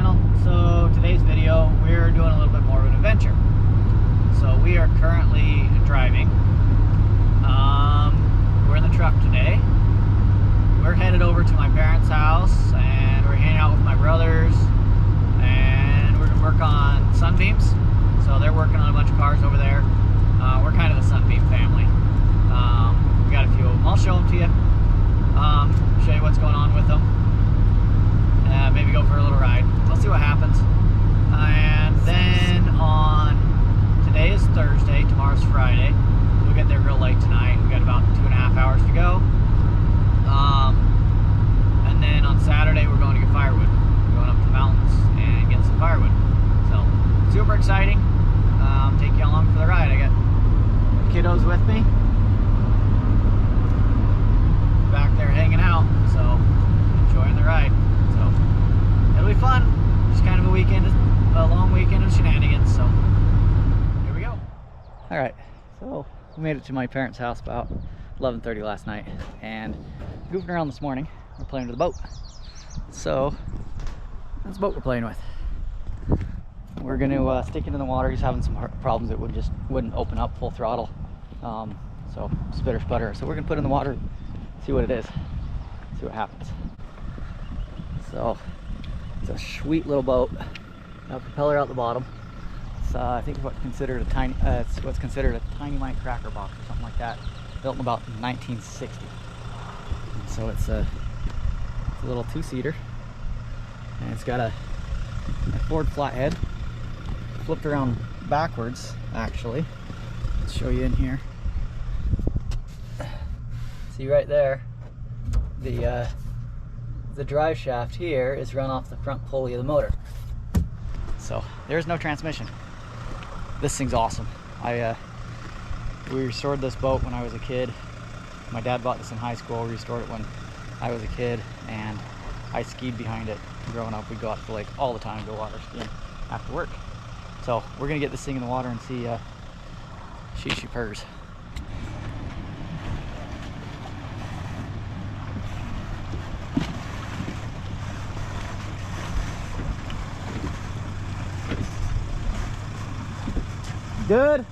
channel. So today's video, we're doing a little bit more of an adventure. So we are currently driving. We're in the truck today. We're headed over to my parents' house and we're hanging out with my brothers, and we're gonna work on sunbeams. So they're working on a bunch of cars over there. We're kind of the Sunbeam family. We got a few of them. I'll show them to you. Show you what's going on with them. Maybe go for a little ride. We'll see what happens. And then today is Thursday, tomorrow's Friday. We'll get there real late tonight. We got about 2.5 hours to go. And then on Saturday we're going to get firewood. We're going up to the mountains and get some firewood. So super exciting. Take you along for the ride. I got kiddos with me back there hanging out, so enjoying the ride. So it'll be fun. Just kind of a long weekend of shenanigans. So here we go. All right, so we made it to my parents' house about 11:30 last night, and goofing around this morning. We're playing with the boat. So that's the boat we're playing with. We're going to stick it in the water. He's having some problems. It wouldn't open up full throttle. So spitter sputter. So we're going to put it in the water, see what it is, see what happens. So it's a sweet little boat. Got a propeller out the bottom. It's I think what's considered a tiny mine cracker box or something like that. Built in about 1960. And so it's a little two-seater, and it's got a Ford flathead. Flipped around backwards, actually. Let's show you in here. See right there, the drive shaft here is run off the front pulley of the motor. So there's no transmission. This thing's awesome. We restored this boat when I was a kid. My dad bought this in high school. We restored it when I was a kid, and I skied behind it growing up. We'd go out to the lake all the time, go water skiing after work. So we're gonna get this thing in the water and see she purrs. Good.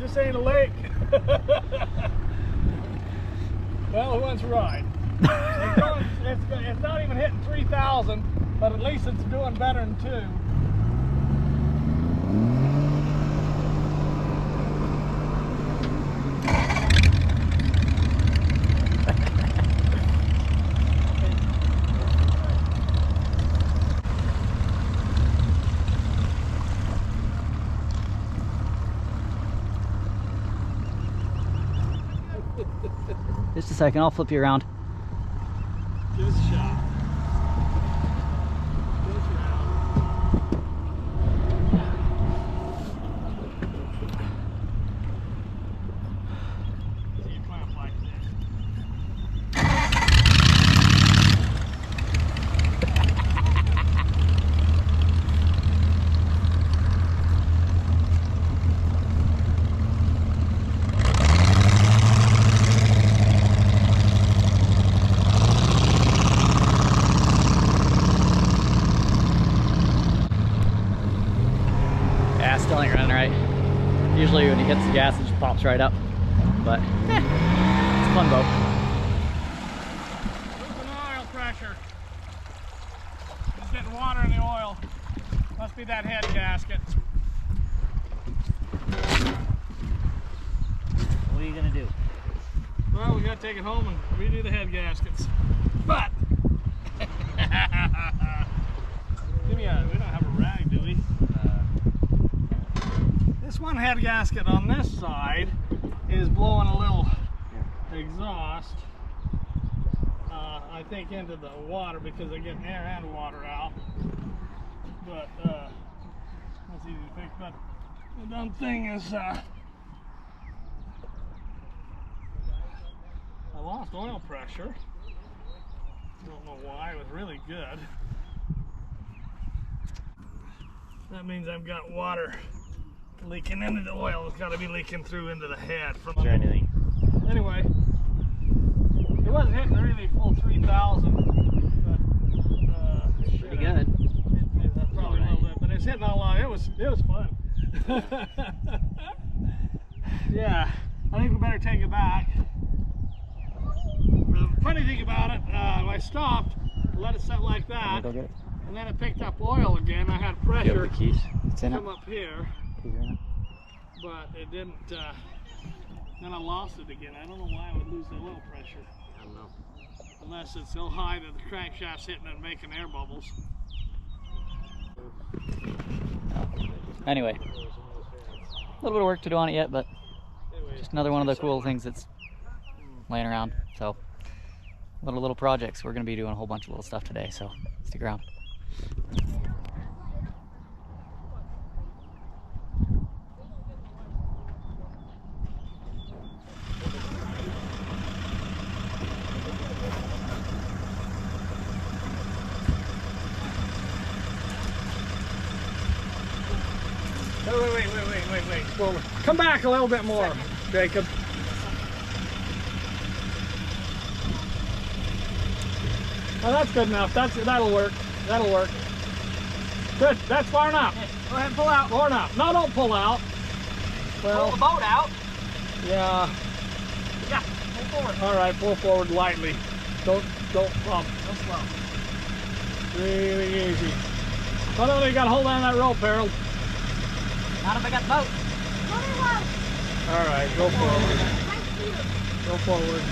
This ain't a lake. Well, who wants to ride? It's not even hitting 3,000, but at least it's doing better than 2. Just a second, I'll flip you around. Give us a shot. Give us around. So you clamp like this. Still ain't running right. Usually when he hits the gas, it just pops right up. But it's a fun boat. Losing oil pressure. He's getting water in the oil. Must be that head gasket. What are you gonna do? Well, we gotta take it home and redo the head gaskets. But give me we don't have a rag, do we? This one head gasket on this side is blowing a little lost, I think, into the water because they get air and water out. But that's easy to fix. But the dumb thing is, I lost oil pressure. Don't know why. It was really good. That means I've got water leaking into the oil. It's got to be leaking through into the head. From Is there anything? Anyway, it wasn't hitting really full 3,000, but Pretty good. It probably a little bit, but it's hitting all out. It was fun. Yeah, I think we better take it back. The funny thing about it, I stopped, let it set like that, Go get it. and then it picked up oil again. I had Do you have pressure the keys? It's in it. come up here, Keys are in it. but it didn't. Then I lost it again. I don't know why I would lose the oil pressure. I don't know. Unless it's so high that the crankshaft's hitting it and making air bubbles. Anyway, a little bit of work to do on it yet, but just another one of the cool things that's laying around. So little projects. We're going to be doing a whole bunch of little stuff today, so stick around. Wait. Forward. Come back a little bit more, Jacob. Oh, that's good enough. That'll work. That'll work. Good. That's far enough. Okay, go ahead and pull out. Far enough. No, don't pull out. Well, Pull the boat out. yeah. Yeah, pull forward. All right, pull forward lightly. Don't pump. Go slow. Really easy. Oh no, you got to hold on that rope, Harold. Not if I got the boat. All right, go forward. Go forward.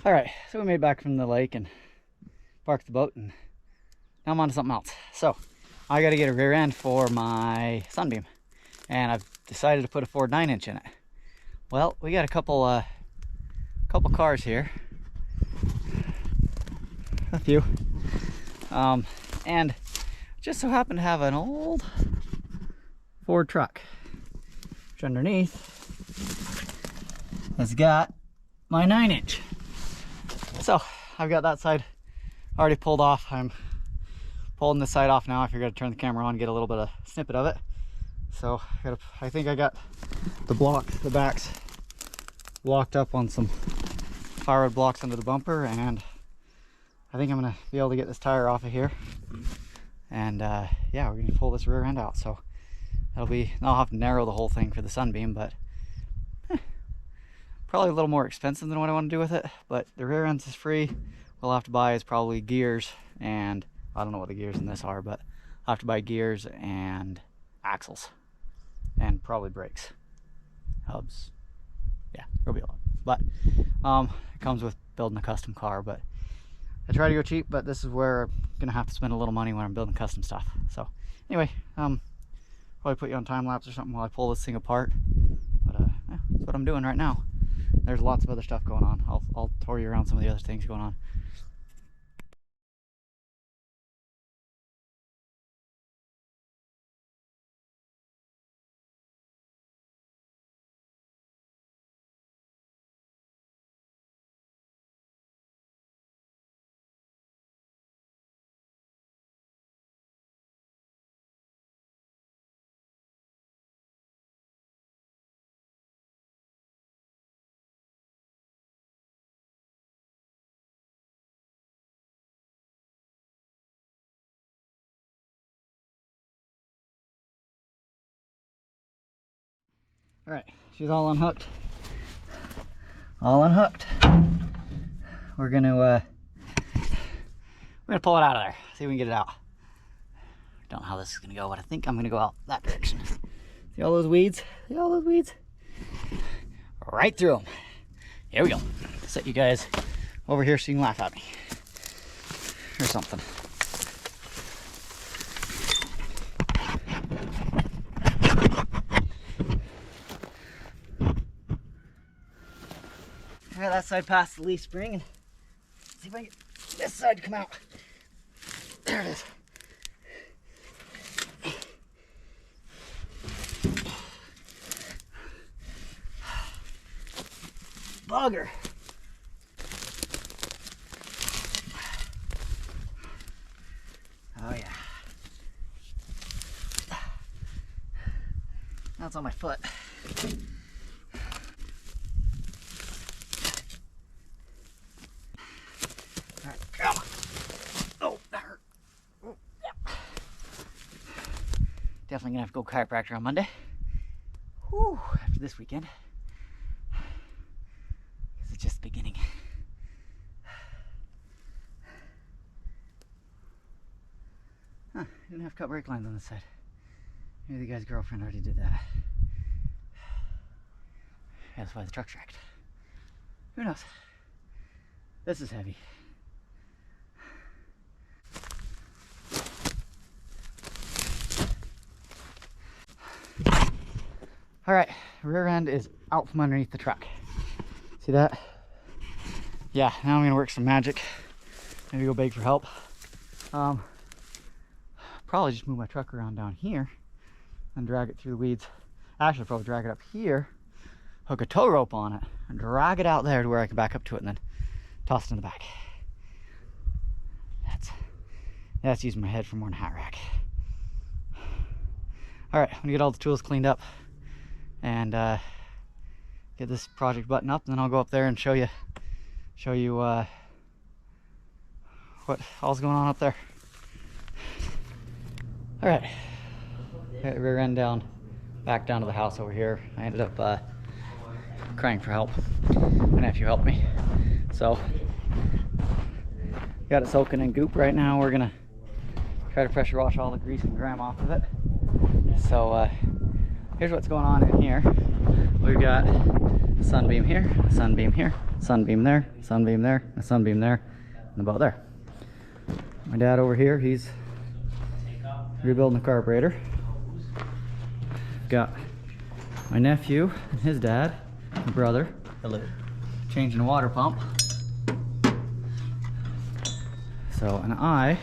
All right, so we made back from the lake and parked the boat, and now I'm on to something else. So I got to get a rear end for my Sunbeam, and I've decided to put a Ford 9-inch in it. Well, we got a couple cars here, a few, and just so happen to have an old Ford truck, which underneath has got my 9-inch. So I've got that side already pulled off. I'm pulling this side off now. I figured I'd turn the camera on and get a little bit of snippet of it. So I think I got the backs blocked up on some Firewood blocks under the bumper, and I think I'm gonna be able to get this tire off of here. And yeah, we're gonna pull this rear end out. So I'll have to narrow the whole thing for the Sunbeam, but probably a little more expensive than what I want to do with it. But the rear ends is free. We'll have to buy is probably gears, and I don't know what the gears in this are, but I'll have to buy gears and axles and probably brakes, hubs. Yeah, there'll be a lot. But it comes with building a custom car. But I try to go cheap, but this is where I'm gonna have to spend a little money when I'm building custom stuff. So anyway, probably put you on time lapse or something while I pull this thing apart. But yeah, that's what I'm doing right now. There's lots of other stuff going on. I'll tour you around some of the other things going on. All right, she's all unhooked. All unhooked. We're gonna pull it out of there. See if we can get it out. Don't know how this is gonna go, but I think I'm gonna go out that direction. See all those weeds? See all those weeds? Right through them. Here we go. Set you guys over here so you can laugh at me. Or something. Alright, that side past the leaf spring, and see if I can get this side to come out. There it is. Bugger. Oh yeah. Now it's on my foot. Alright, come on. Oh, that hurt. Oh, yeah. Definitely gonna have to go chiropractor on Monday. Whew, after this weekend. It's just the beginning. Huh, didn't have cut brake lines on this side. Maybe the guy's girlfriend already did that. Yeah, that's why the truck's wrecked. Who knows? This is heavy. All right, rear end is out from underneath the truck. See that? Yeah, now I'm gonna work some magic. Maybe go beg for help. Probably just move my truck around down here and drag it through the weeds. Actually, probably drag it up here, hook a tow rope on it, and drag it out there to where I can back up to it and then toss it in the back. That's using my head for more than a hat rack. All right, I'm gonna get all the tools cleaned up and get this project buttoned up, and then I'll go up there and show you what all's going on up there. All right, rear end down, back down to the house over here. I ended up crying for help. My nephew helped me, so got it soaking in goop right now. We're gonna try to pressure wash all the grease and grime off of it. So here's what's going on in here. We've got a sunbeam here, a sunbeam here, sunbeam there, sunbeam there, a sunbeam there, and about there. My dad over here, he's rebuilding the carburetor. Got my nephew and his dad, my brother. Hello. Changing the water pump. So, and I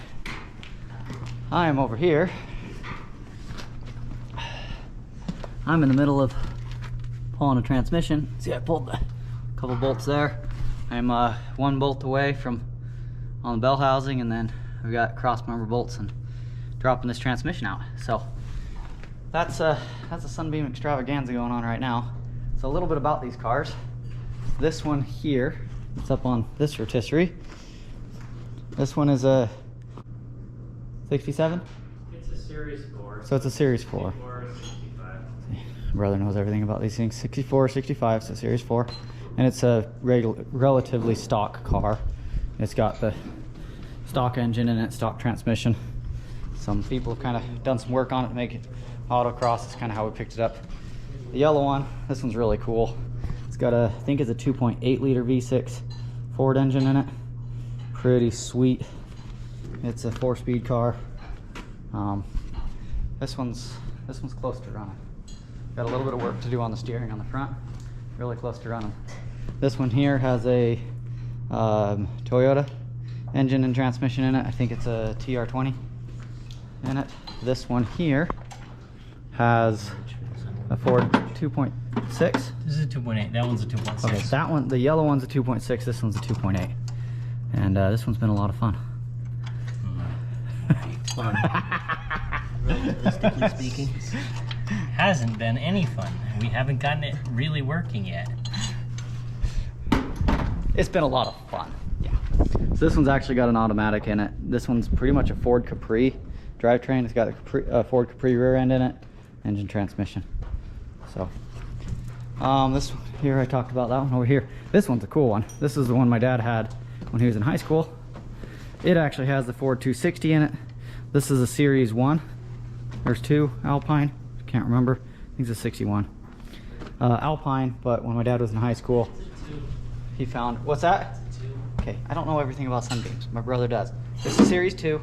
am over here. I'm in the middle of pulling a transmission. See, I pulled a couple bolts there. I'm one bolt away from on the bell housing, and then we got cross member bolts and dropping this transmission out. So that's a Sunbeam Extravaganza going on right now. So a little bit about these cars. This one here, it's up on this rotisserie. This one is a 67? It's a Series 4. So it's a Series 4. 64, 65. My brother knows everything about these things. 64, 65, so Series 4. And it's a relatively stock car. It's got the stock engine in it, stock transmission. Some people have kind of done some work on it to make it autocross. It's kind of how we picked it up. The yellow one, this one's really cool. It's got a, I think it's a 2.8 liter V6 Ford engine in it. Pretty sweet. It's a 4-speed car. This one's close to running. Got a little bit of work to do on the steering on the front. Really close to running. This one here has a Toyota engine and transmission in it. I think it's a TR20 in it. This one here has a Ford 2.6. This is a 2.8. That one's a 2.6. Okay, that one, the yellow one's a 2.6. This one's a 2.8. And this one's been a lot of fun. Fun. Realistically speaking, hasn't been any fun. We haven't gotten it really working yet. It's been a lot of fun. Yeah. So this one's actually got an automatic in it. This one's pretty much a Ford Capri drivetrain. It's got a Ford Capri rear end in it, engine, transmission. So this one here, I talked about that one over here. This one's a cool one. This is the one my dad had when he was in high school. It actually has the Ford 260 in it. This is a Series 1. There's two Alpine. Can't remember. I think it's a 61. Alpine, but when my dad was in high school, he found, what's that? Okay, I don't know everything about Sunbeams. My brother does. This is Series 2.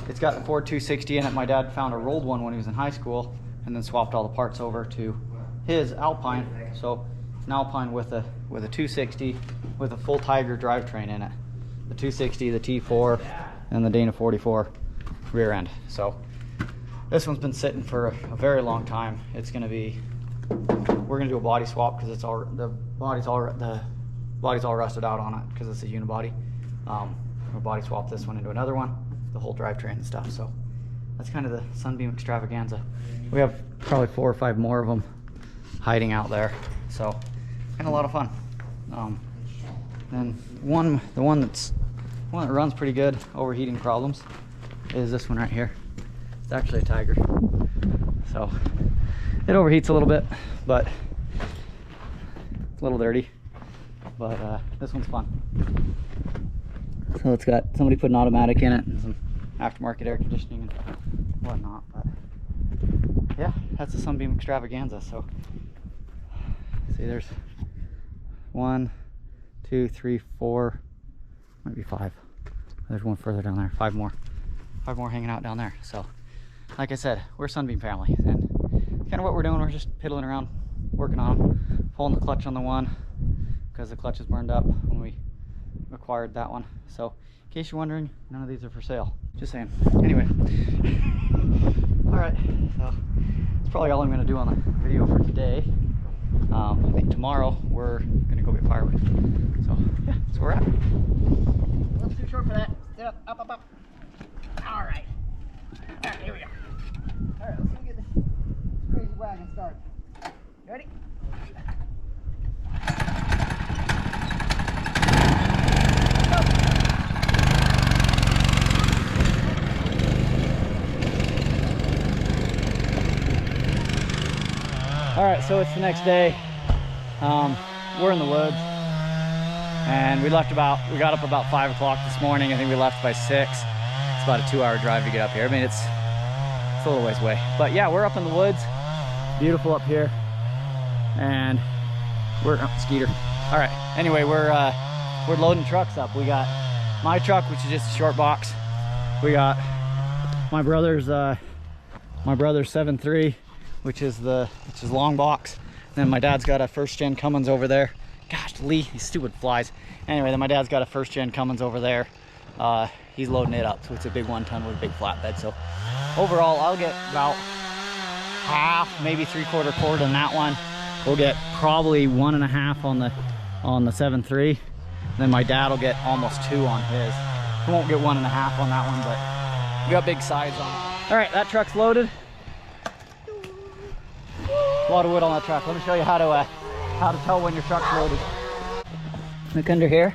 It's got the Ford 260 in it. My dad found a rolled one when he was in high school and then swapped all the parts over to his Alpine. So an Alpine with a 260 with a full Tiger drivetrain in it. The 260, the T4, and the Dana 44 rear end. So this one's been sitting for a very long time. It's gonna be, we're gonna do a body swap because it's all, the body's all rusted out on it because it's a unibody. We'll body swap this one into another one, the whole drivetrain and stuff. So that's kind of the Sunbeam Extravaganza. We have probably 4 or 5 more of them hiding out there. So kind of a lot of fun. And the one that runs pretty good, overheating problems, is this one right here. It's actually a Tiger. So it overheats a little bit, but it's a little dirty. But this one's fun. So it's got, somebody put an automatic in it and some aftermarket air conditioning and whatnot. But yeah, that's the Sunbeam Extravaganza. So see, there's 1, 2, 3, 4, might be 5. There's one further down there. 5 more hanging out down there. So like I said, we're a Sunbeam family, and kind of what we're doing, we're just piddling around, working on them, pulling the clutch on the one because the clutch is burned up when we acquired that one. So in case you're wondering, none of these are for sale, just saying. Anyway, all right, so that's probably all I'm going to do on the video for today. I think tomorrow we're going to go get firewood. So yeah, that's where we're at. A little too short for that. Sit up, up, up, up. All right, here we go. All right, let's go get this crazy wagon started. You ready? All right, so it's the next day. We're in the woods, and we got up about 5 o'clock this morning. I think we left by 6. It's about a 2-hour drive to get up here. I mean, it's a little ways away, but yeah, we're up in the woods. Beautiful up here, and we're Skeeter. All right. Anyway, we're loading trucks up. We got my truck, which is just a short box. We got my brother's 7.3. which is long box. Then my dad's got a first gen Cummins over there. Gosh, Lee, these stupid flies. Anyway, then my dad's got a first gen Cummins over there. He's loading it up, so it's a big 1-ton with a big flatbed. So overall, I'll get about half, maybe 3/4 cord on that one. We'll get probably 1.5 on the 7.3. Then my dad will get almost 2 on his. He won't get 1.5 on that one, but we got big sides on it. All right, that truck's loaded. A lot of wood on that truck. Let me show you how to tell when your truck's loaded. Look under here.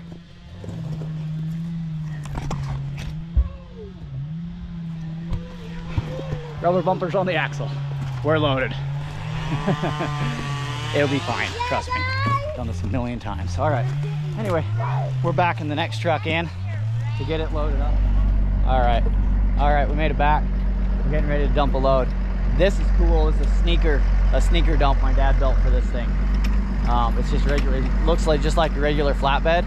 Rubber bumpers on the axle. We're loaded. It'll be fine, trust me. Done this a million times. All right. Anyway, we're back in the next truck in to get it loaded up. All right, we made it back. We're getting ready to dump a load. This is cool. It's a sneaker dump my dad built for this thing. It's just regular. It looks like just like a regular flatbed,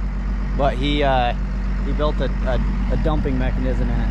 but he built a dumping mechanism in it.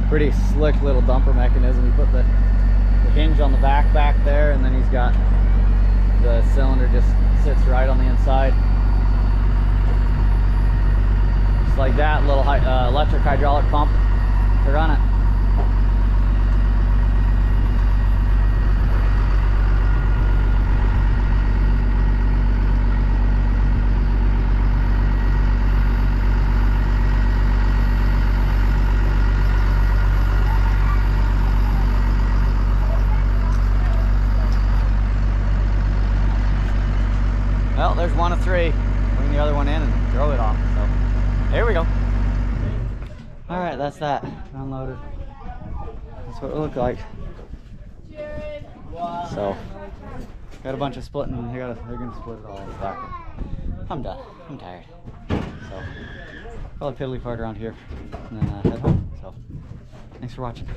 Pretty slick little dumper mechanism. He put the hinge on the back there, and then he's got the cylinder just sits right on the inside. Just like that, little electric hydraulic pump to run it. Well, there's one of three. Bring the other one in and throw it off. So here we go. All right, that's that. Unloaded. That's what it looked like. So got a bunch of splitting. They're gonna split it all back. I'm done. I'm tired. So probably piddly part around here and then head home. So thanks for watching.